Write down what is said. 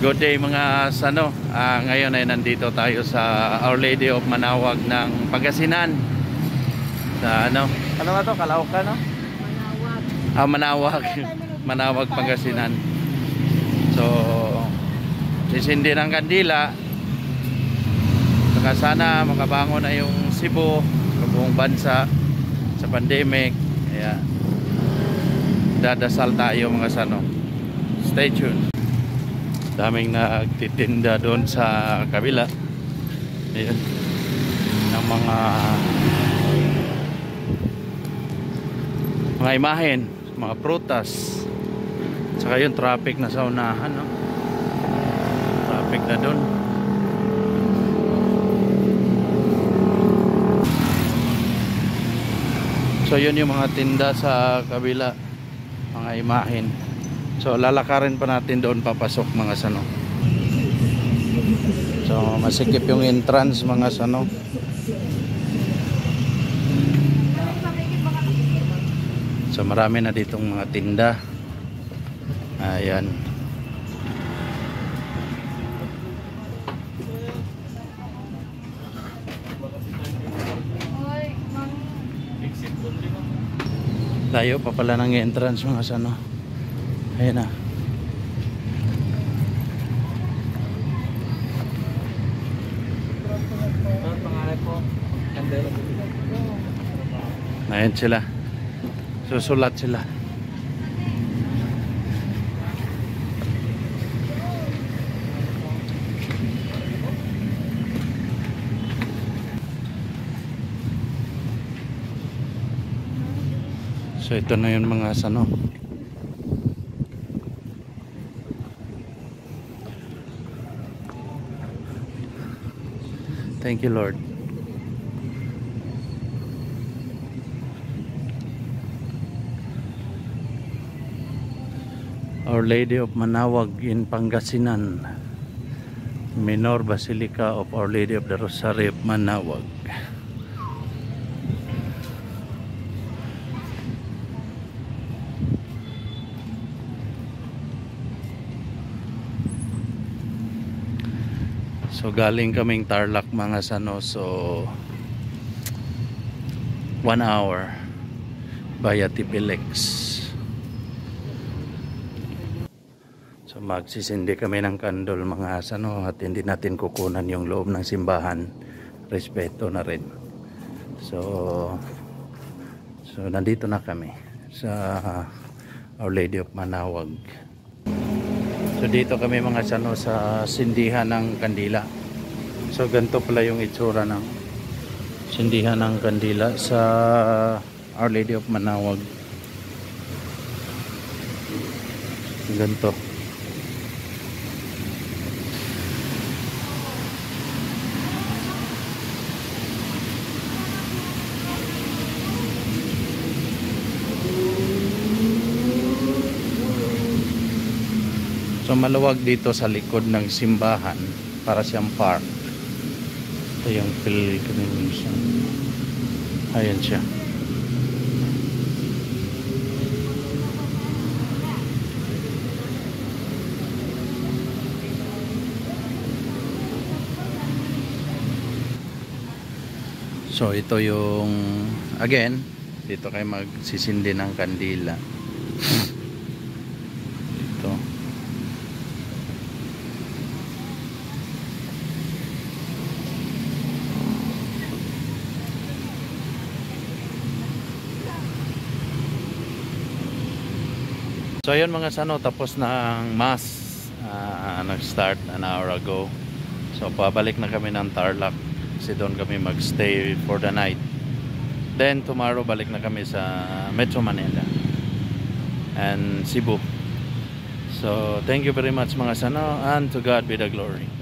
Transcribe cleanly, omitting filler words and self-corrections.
Good day mga sano. Ngayon ay nandito tayo sa Our Lady of Manawag ng Pangasinan. Sa ano nga to? Calaucan, no? Manawag. Manawag. Manawag, Pangasinan. So, sisindi ng kandila. Saka sana makabangon na yung Cebu, sa buong bansa sa pandemic. Kaya dadasal tayo mga sano. Stay tuned. Daming nagtitinda doon sa kabila. Ayan. Ng mga imahen, mga prutas. Saka yung traffic na sa unahan, no? Traffic na doon. So yun yung mga tinda sa kabila, mga imahen. So lalakarin pa natin doon papasok mga sano. So masikip yung entrance mga sano. So marami na ditong mga tinda. Ayan. Layo pa pala ng entrance mga sano. Ayan na. Ayan sila. Susulat sila. So ito na yun mga sano. Thank you, Lord. Our Lady of Manawag in Pangasinan, Minor Basilica of Our Lady of the Rosary of Manawag. So galing kaming Tarlac mga sano, so 1 hour via TPLX. So magsisindi kami ng kandol mga sano at hindi natin kukunan yung loob ng simbahan. Respeto na rin. So nandito na kami sa Our Lady of Manawag. So dito kami mga sano sa sindihan ng kandila. So ganito pala yung itsura ng sindihan ng kandila sa Our Lady of Manawag. Ganito. So maluwag dito sa likod ng simbahan para siyang park. Ito yung pilgrimage. Ayan siya. So ito yung again, dito kayo magsisindi ng kandila. So ayun mga sano, tapos na ang mass. Nag-start an hour ago. So pabalik na kami ng Tarlac kasi doon kami magstay for the night. Then tomorrow balik na kami sa Metro Manila and Cebu. So thank you very much mga sano, and to God be the glory.